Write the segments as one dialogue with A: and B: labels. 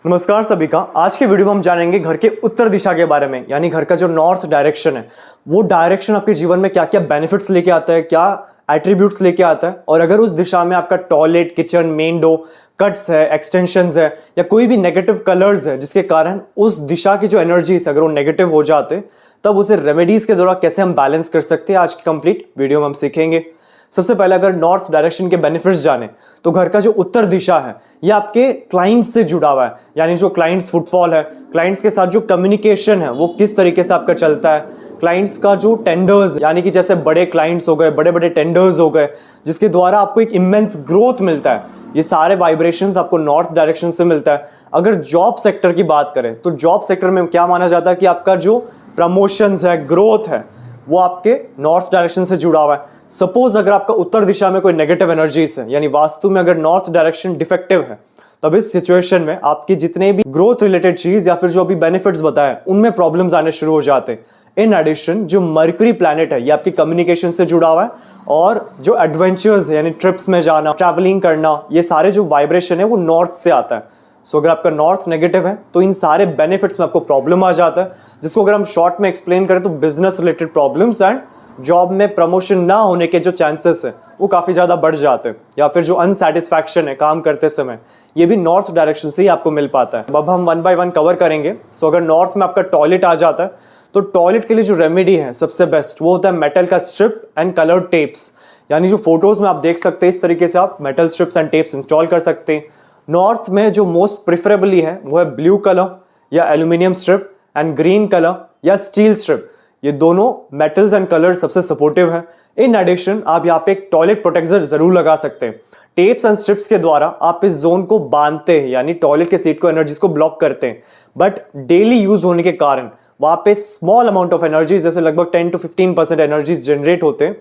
A: नमस्कार सभी का। आज के वीडियो में हम जानेंगे घर के उत्तर दिशा के बारे में, यानी घर का जो नॉर्थ डायरेक्शन है वो डायरेक्शन आपके जीवन में क्या क्या बेनिफिट्स लेके आता है, क्या एट्रीब्यूट्स लेके आता है, और अगर उस दिशा में आपका toilet, kitchen, main door, cuts है, एक्सटेंशंस है या कोई भी नेगेटिव कलर्स है जिसके कारण उस दिशा की जो एनर्जीज अगर वो नेगेटिव हो जाते तब उसे रेमेडीज के द्वारा कैसे हम बैलेंस कर सकते हैं, आज की कंप्लीट वीडियो में हम सीखेंगे। सबसे पहले अगर नॉर्थ डायरेक्शन के बेनिफिट्स जाने तो घर का जो उत्तर दिशा है ये आपके क्लाइंट्स से जुड़ा हुआ है, यानी जो क्लाइंट्स फुटफॉल है, क्लाइंट्स के साथ जो कम्युनिकेशन है वो किस तरीके से आपका चलता है, क्लाइंट्स का जो टेंडर्स यानी कि जैसे बड़े क्लाइंट्स हो गए, बड़े बड़े टेंडर्स हो गए जिसके द्वारा आपको एक इमेंस ग्रोथ मिलता है, ये सारे वाइब्रेशंस आपको नॉर्थ डायरेक्शन से मिलता है। अगर जॉब सेक्टर की बात करें तो जॉब सेक्टर में क्या माना जाता है कि आपका जो प्रमोशंस है, ग्रोथ है, वो आपके नॉर्थ डायरेक्शन से जुड़ा हुआ है। सपोज अगर आपका उत्तर दिशा में कोई नेगेटिव एनर्जीज है, यानी वास्तु में अगर नॉर्थ डायरेक्शन डिफेक्टिव है, तब इस सिचुएशन में आपकी जितने भी ग्रोथ रिलेटेड चीज या फिर जो अभी बेनिफिट्स बताए उनमें प्रॉब्लम्स आने शुरू हो जाते हैं। इन एडिशन जो मर्क्यूरी प्लैनेट है ये आपकी कम्युनिकेशन से जुड़ा हुआ है, और जो एडवेंचर्स है यानी ट्रिप्स में जाना, ट्रैवलिंग करना, ये सारे जो वाइब्रेशन है वो नॉर्थ से आता है। सो अगर आपका नॉर्थ नेगेटिव है तो इन सारे बेनिफिट्स में आपको प्रॉब्लम आ जाता है, जिसको अगर हम शॉर्ट में एक्सप्लेन करें तो business related problems and job में प्रमोशन ना होने के जो चांसेस है वो काफ़ी ज़्यादा बढ़ जाते हैं, या फिर जो अनसेटिस्फैक्शन है काम करते समय ये भी नॉर्थ डायरेक्शन से ही आपको मिल पाता है। अब हम वन बाय वन कवर करेंगे। सो अगर नॉर्थ में आपका टॉयलेट आ जाता है तो टॉयलेट के लिए जो रेमेडी है सबसे बेस्ट वो होता है मेटल का स्ट्रिप एंड कलर्ड टेप्स, यानी जो फोटोज में आप देख सकते हैं इस तरीके से आप metal strips and tapes install कर सकते हैं। नॉर्थ में जो मोस्ट प्रिफरेबली है वो है ब्लू कलर या aluminium strip and green colour या स्टील स्ट्रिप। ये दोनों मेटल्स एंड कलर सबसे सपोर्टिव है। इन एडिशन आप यहाँ पे एक टॉयलेट प्रोटेक्टर जरूर लगा सकते हैं। टेप्स एंड स्ट्रिप्स के द्वारा आप इस जोन को बांधते हैं, यानी टॉयलेट के सीट को, एनर्जीज को ब्लॉक करते हैं, बट डेली यूज होने के कारण वहां पे स्मॉल अमाउंट ऑफ एनर्जीज, जैसे लगभग 10 to 15% एनर्जीज जनरेट होते हैं,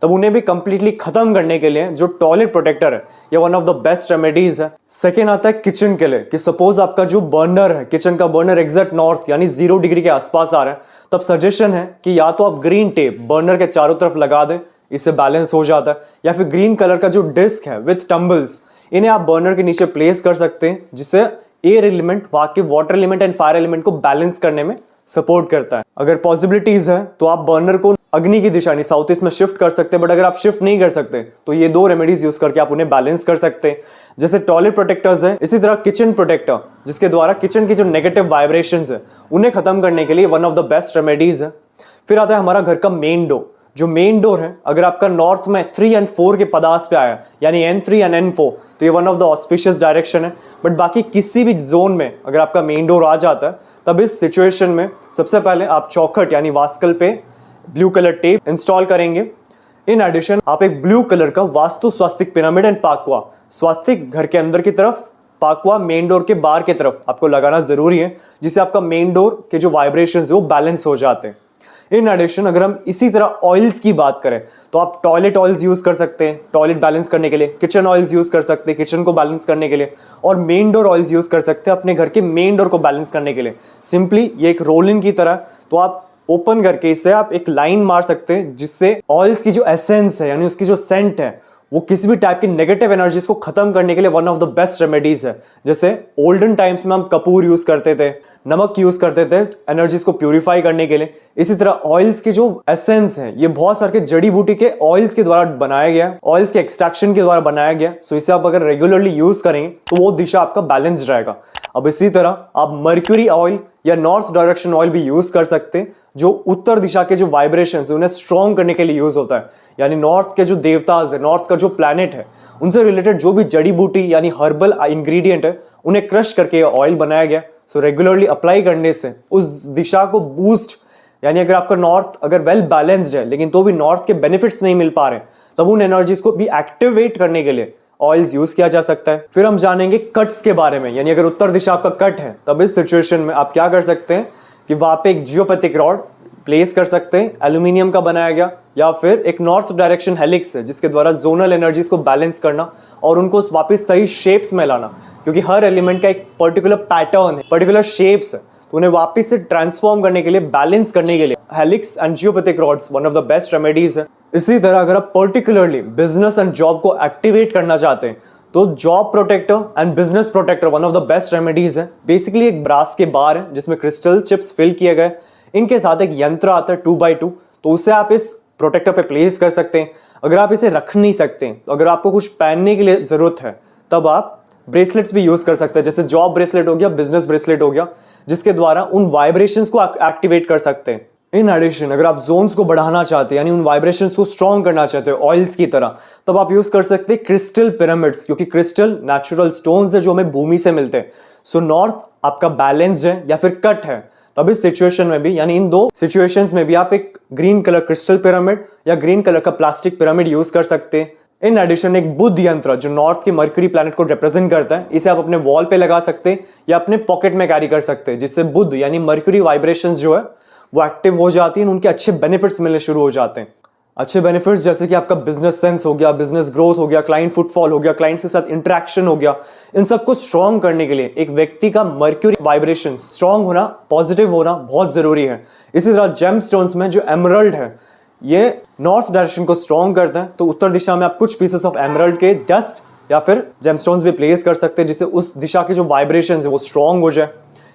A: तब उन्हें भी कंप्लीटली खत्म करने के लिए जो टॉयलेट प्रोटेक्टर है ये one of the best remedies है। सेकेंड आता है किचन के लिए, कि सपोज आपका जो बर्नर है, किचन का बर्नर एग्जैक्ट नॉर्थ यानी 0 डिग्री के आसपास आ रहा है, तब सजेशन है कि या तो आप ग्रीन टेप बर्नर के चारों तरफ लगा दें, इससे बैलेंस हो जाता है, या फिर ग्रीन कलर का जो डिस्क है विथ टम्बल्स इन्हें आप बर्नर के नीचे प्लेस कर सकते हैं, जिससे एयर एलिमेंट वाकई water element and fire element को बैलेंस करने में सपोर्ट करता है। अगर पॉसिबिलिटीज है तो आप बर्नर को अग्नि की दिशा यानी साउथ ईस्ट में शिफ्ट कर सकते हैं, बट अगर आप शिफ्ट नहीं कर सकते तो ये दो रेमेडीज यूज करके आप उन्हें बैलेंस कर सकते हैं। जैसे टॉयलेट प्रोटेक्टर्स है, इसी तरह किचन प्रोटेक्टर, जिसके द्वारा किचन की जो नेगेटिव वाइब्रेशंस है उन्हें खत्म करने के लिए one of the best remedies है। फिर आता है हमारा घर का मेन डोर। जो मेन डोर है अगर आपका नॉर्थ में 3 and 4 के पदार्थ पे आया, यानी N3 and N4, तो ये one of the auspicious direction है। बट बाकी किसी भी जोन में अगर आपका मेन डोर आ जाता है तब इस सिचुएशन में सबसे पहले आप चौखट यानी वास्कल पे ब्लू कलर टेप इंस्टॉल करेंगे। इन एडिशन आप एक ब्लू कलर का वास्तु स्वास्तिक पिरामिड एंड पाकवा, स्वास्तिक घर के अंदर की तरफ, पाकवा मेन डोर के बाहर की तरफ आपको लगाना जरूरी है, जिससे आपका मेन डोर के जो वाइब्रेशंस है वो बैलेंस हो जाते हैं। इन एडिशन अगर हम इसी तरह ऑयल्स की बात करें तो आप टॉयलेट ऑयल्स यूज कर सकते हैं टॉयलेट बैलेंस करने के लिए, किचन ऑयल्स यूज कर सकते हैं किचन को बैलेंस करने के लिए, और मेन डोर ऑयल्स यूज कर सकते हैं अपने घर के मेन डोर को बैलेंस करने के लिए। सिंपली ये एक रोल इन की तरह, तो आप ओपन करके इससे आप एक लाइन मार सकते हैं, जिससे ऑयल्स की जो एसेंस है यानी उसकी जो सेंट है वो किसी भी टाइप की नेगेटिव एनर्जीज को खत्म करने के लिए one of the best remedies है। जैसे ओल्डन टाइम्स में हम कपूर यूज करते थे, नमक यूज करते थे एनर्जीज को प्यूरिफाई करने के लिए, इसी तरह ऑयल्स की जो एसेंस है ये बहुत सारे जड़ी बूटी के ऑयल्स के द्वारा बनाया गया, ऑयल्स के एक्सट्रैक्शन के द्वारा बनाया गया। सो इसे आप अगर रेगुलरली यूज करेंगे तो वो दिशा आपका बैलेंस्ड रहेगा। अब इसी तरह आप मर्क्यूरी ऑयल या नॉर्थ डायरेक्शन ऑयल भी यूज कर सकते हैं, जो उत्तर दिशा के जो वाइब्रेशंस है उन्हें स्ट्रॉन्ग करने के लिए यूज होता है। यानी नॉर्थ के जो देवताज है, नॉर्थ का जो प्लैनेट है, उनसे रिलेटेड जो भी जड़ी बूटी यानी हर्बल इंग्रेडिएंट है उन्हें क्रश करके ऑयल बनाया गया। सो रेगुलरली अप्लाई करने से उस दिशा को बूस्ट, यानी अगर आपका नॉर्थ अगर वेल बैलेंस्ड है लेकिन तो भी नॉर्थ के बेनिफिट्स नहीं मिल पा रहे, तब उन एनर्जीज को भी एक्टिवेट करने के लिए ऑयल्स यूज किया जा सकता है। फिर हम जानेंगे कट्स के बारे में, यानी अगर उत्तर दिशा आपका कट है तब इस सिचुएशन में आप क्या कर सकते हैं कि वहां पे एक जियोपैथिक रॉड प्लेस कर सकते हैं, एल्यूमिनियम का बनाया गया, या फिर एक नॉर्थ डायरेक्शन हेलिक्स है जिसके द्वारा जोनल एनर्जीज को बैलेंस करना और उनको वापस सही शेप्स में लाना, क्योंकि हर एलिमेंट का एक पर्टिकुलर पैटर्न है, पर्टिकुलर शेप्स है, तो उन्हें वापस से ट्रांसफॉर्म करने के लिए, बैलेंस करने के लिए helix and geopathic rods one of the best remedies है। इसी तरह अगर आप पर्टिकुलरली बिजनेस एंड जॉब को एक्टिवेट करना चाहते हैं तो job protector and business protector one of the best remedies है। बेसिकली एक ब्रास के बार है जिसमें क्रिस्टल चिप्स फिल किए गए, इनके साथ एक यंत्र आता है 2x2, तो उसे आप इस प्रोटेक्टर पे प्लेस कर सकते हैं। अगर आप इसे रख नहीं सकते, तो अगर आपको कुछ पहनने के लिए जरूरत है, तब आप ब्रेसलेट्स भी यूज कर सकते हैं, जैसे जॉब ब्रेसलेट हो गया, बिजनेस ब्रेसलेट हो गया, जिसके द्वारा उन वाइब्रेशंस को एक्टिवेट कर सकते हैं। इन एडिशन अगर आप जोन्स को बढ़ाना चाहते हैं, यानी उन वाइब्रेशंस को स्ट्रॉन्ग करना चाहते हैं ऑयल्स की तरह, तब आप यूज कर सकते हैं क्रिस्टल पिरामिड्स, क्योंकि क्रिस्टल नेचुरल स्टोन्स है जो हमें भूमि से मिलते हैं। सो नॉर्थ आपका बैलेंस्ड है या फिर कट है, तब इस सिचुएशन में भी, यानी इन दो सिचुएशंस में भी आप एक ग्रीन कलर क्रिस्टल पिरामिड या ग्रीन कलर का प्लास्टिक पिरामिड यूज कर सकते हैं। इन एडिशन एक बुध यंत्र जो नॉर्थ के मर्क्यूरी प्लैनेट को रिप्रेजेंट करता है, इसे आप अपने वॉल पे लगा सकते हैं या अपने पॉकेट में कैरी कर सकते हैं, जिससे बुध यानी मर्क्यूरी वाइब्रेशंस जो है वो एक्टिव हो जाती हैं, उनके अच्छे बेनिफिट्स मिलने शुरू हो जाते हैं। अच्छे बेनिफिट्स जैसे कि आपका बिजनेस सेंस हो गया, बिजनेस ग्रोथ हो गया, क्लाइंट फुटफॉल हो गया, क्लाइंट्स के साथ इंटरेक्शन हो गया, इन सबको स्ट्रॉन्ग करने के लिए एक व्यक्ति का मर्क्यूरी वाइब्रेशंस स्ट्रॉन्ग होना, पॉजिटिव होना बहुत जरूरी है। इसी तरह जेमस्टोन्स में जो एमरल्ड है, ये नॉर्थ डायरेक्शन को स्ट्रॉन्ग करते हैं, तो उत्तर दिशा में आप कुछ पीसेस ऑफ एमरल्ड के डस्ट या फिर जेमस्टोन्स भी प्लेस कर सकते हैं, जिससे उस दिशा के जो वाइब्रेशंस है वो स्ट्रॉन्ग हो जाए।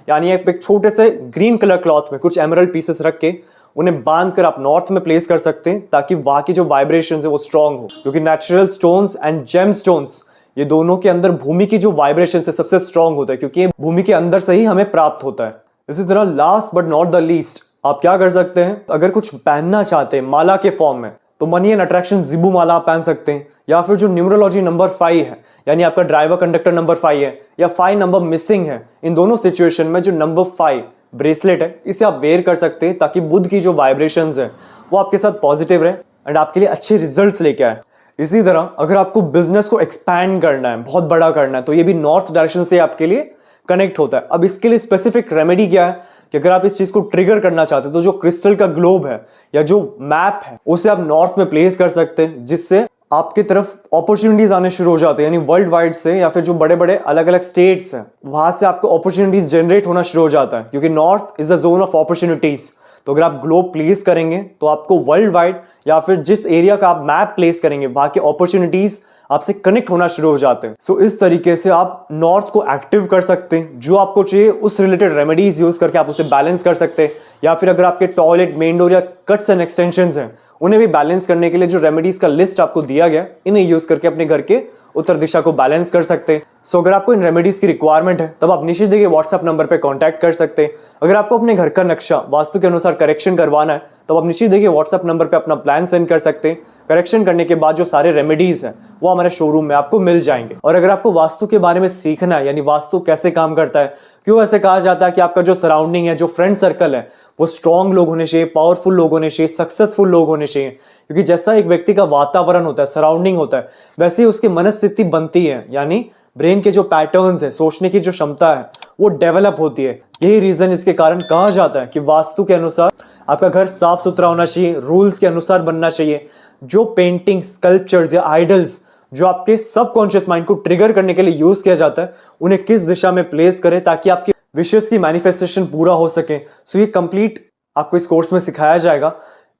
A: यानी आप एक छोटे से ग्रीन कलर क्लॉथ में कुछ एमरल्ड पीसेस रख के उन्हें बांध कर आप नॉर्थ में प्लेस कर सकते हैं, ताकि वहां की जो वाइब्रेशंस है वो स्ट्रॉन्ग हो, क्योंकि natural stones and gem stones ये दोनों के अंदर भूमि की जो वाइब्रेशंस है सबसे स्ट्रॉन्ग होता है, क्योंकि ये भूमि के अंदर से ही हमें प्राप्त होता है। इसी तरह last but not the least, आप क्या कर सकते हैं, अगर कुछ पहनना चाहते हैं माला के फॉर्म में, तो मनी एंड अट्रैक्शन जिबू माला आप पहन सकते हैं, या फिर जो न्यूमरोलॉजी नंबर 5 है, यानी आपका ड्राइवर कंडक्टर नंबर 5 है या 5 नंबर मिसिंग है, इन दोनों सिचुएशन में जो नंबर 5 ब्रेसलेट है, इसे आप वेयर कर सकते हैं, ताकि बुध की जो वाइब्रेशंस है वो आपके साथ पॉजिटिव रहे एंड आपके लिए अच्छे रिजल्ट्स लेके आए। इसी तरह अगर आपको बिजनेस को एक्सपैंड करना है, बहुत बड़ा करना है, तो ये भी नॉर्थ डायरेक्शन से आपके लिए कनेक्ट होता है। अब इसके लिए स्पेसिफिक रेमेडी क्या है कि अगर आप इस चीज को ट्रिगर करना चाहते हैं, तो जो क्रिस्टल का ग्लोब है या जो मैप है उसे आप नॉर्थ में प्लेस कर सकते हैं, जिससे आपकी तरफ अपॉर्चुनिटीज आने शुरू हो जाते हैं, यानी वर्ल्ड वाइड से या फिर जो बड़े बड़े अलग अलग स्टेट्स हैं वहां से आपको अपॉर्चुनिटीज जनरेट होना शुरू हो जाता है, क्योंकि north is the zone of opportunities. तो अगर आप ग्लोब प्लेस करेंगे तो आपको वर्ल्ड वाइड या फिर जिस एरिया का आप मैप प्लेस करेंगे वहां के अपॉर्चुनिटीज आपसे कनेक्ट होना शुरू हो जाते हैं। सो इस तरीके से आप नॉर्थ को एक्टिव कर सकते हैं, जो आपको चाहिए उस रिलेटेड रेमेडीज यूज करके आप उसे बैलेंस कर सकते हैं, या फिर अगर आपके टॉयलेट, मेन डोर या कट्स एंड एक्सटेंशंस हैं उन्हें भी बैलेंस करने के लिए जो रेमेडीज का लिस्ट आपको दिया गया, इन्हें यूज करके अपने घर के उत्तर दिशा को बैलेंस कर सकते हैं। सो अगर आपको इन रेमेडीज की रिक्वायरमेंट है, तब आप नीचे दिए गए व्हाट्सएप नंबर पे कांटेक्ट कर सकते हैं। अगर आपको अपने घर का नक्शा वास्तु के अनुसार करेक्शन करवाना है, तो आप नीचे दिए गए व्हाट्सएप नंबर पे अपना प्लान सेंड कर सकते हैं। करेक्शन करने के बाद जो सारे रेमेडीज हैं वो हमारे शोरूम में आपको मिल जाएंगे। और अगर आपको वास्तु के बारे में सीखना है, यानी वास्तु कैसे काम करता है, क्यों ऐसे कहा जाता है कि आपका जो सराउंडिंग है, जो फ्रेंड सर्कल है, वो स्ट्रॉन्ग लोग होने चाहिए, पावरफुल लोग होने चाहिए, सक्सेसफुल लोग होने चाहिए, क्योंकि जैसा एक व्यक्ति का वातावरण होता है, सराउंडिंग होता है, वैसे ही उसकी मनस्थिति बनती है, यानी ब्रेन के जो पैटर्न्स है, सोचने की जो क्षमता है वो डेवलप होती है। यही रीजन इसके कारण कहा जाता है कि वास्तु के अनुसार आपका घर साफ सुथरा होना चाहिए, रूल्स के अनुसार बनना चाहिए। जो पेंटिंग, स्कल्पचर्स या आइडल्स जो आपके सबकॉन्शियस माइंड को ट्रिगर करने के लिए यूज किया जाता है, उन्हें किस दिशा में प्लेस करें ताकि आपकी विशेष की मैनिफेस्टेशन पूरा हो सके। सो ये कंप्लीट आपको इस कोर्स में सिखाया जाएगा।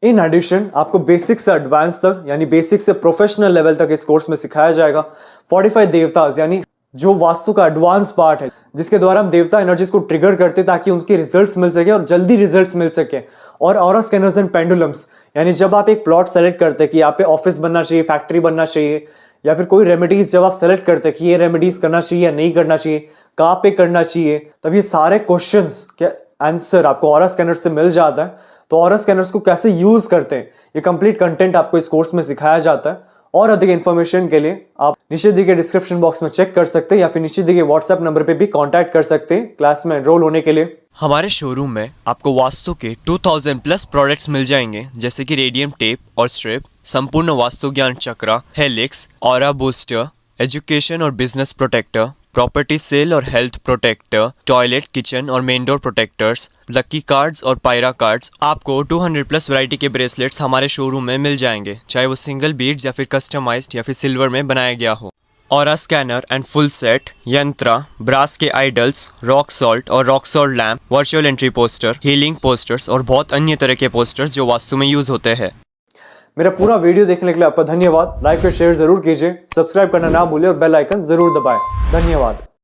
A: इन एडिशन आपको बेसिक से एडवांस तक, यानी बेसिक से प्रोफेशनल लेवल तक इस कोर्स में सिखाया जाएगा। 45 देवताज, यानी जो वास्तु का एडवांस पार्ट है, जिसके द्वारा हम देवता एनर्जीज को ट्रिगर करते ताकि उनके रिजल्ट्स मिल सके और जल्दी रिजल्ट्स मिल सके। और ऑरा स्कैनर्स एंड पेंडुलम्स, यानी जब आप एक प्लॉट सेलेक्ट करते हैं कि यहाँ पे ऑफिस बनना चाहिए, फैक्ट्री बनना चाहिए, या फिर कोई रेमेडीज जब आप सेलेक्ट करते हैं कि ये रेमेडीज करना चाहिए या नहीं करना चाहिए, कहाँ पे करना चाहिए, तब ये सारे क्वेश्चंस के आंसर आपको ऑरा स्कैनर से मिल जाता है। तो ऑरा स्कैनर्स को कैसे यूज करते हैं, ये कंप्लीट कंटेंट आपको इस कोर्स में सिखाया जाता है। और अधिक इन्फॉर्मेशन के लिए आप नीचे दिए गए डिस्क्रिप्शन बॉक्स में चेक कर सकते हैं, या फिर नीचे दिए गए व्हाट्सएप नंबर पे भी कांटेक्ट कर सकते हैं क्लास में एनरोल होने के लिए।
B: हमारे शोरूम में आपको वास्तु के 2000 प्लस प्रोडक्ट्स मिल जाएंगे, जैसे कि रेडियम टेप और स्ट्रिप, संपूर्ण वास्तु ज्ञान चक्रा, हेलिक्स, ऑरा बूस्टर, एजुकेशन और बिजनेस प्रोटेक्टर, प्रॉपर्टी सेल और हेल्थ प्रोटेक्टर, टॉयलेट, किचन और main door protectors, lucky cards और पायरा कार्ड्स। आपको 200 प्लस वैरायटी के ब्रेसलेट्स हमारे शोरूम में मिल जाएंगे, चाहे वो सिंगल बीड्स या फिर कस्टमाइज्ड या फिर सिल्वर में बनाया गया हो। Aura scanner and full set, यंत्रा, ब्रास के आइडल्स, रॉक सॉल्ट और rock salt lamp, virtual entry poster, healing posters और बहुत अन्य तरह के पोस्टर्स जो वास्तु में यूज होते हैं।
A: मेरा पूरा वीडियो देखने के लिए आपका धन्यवाद। लाइक और शेयर जरूर कीजिए, सब्सक्राइब करना ना भूलिए और बेल आइकन जरूर दबाएं। धन्यवाद।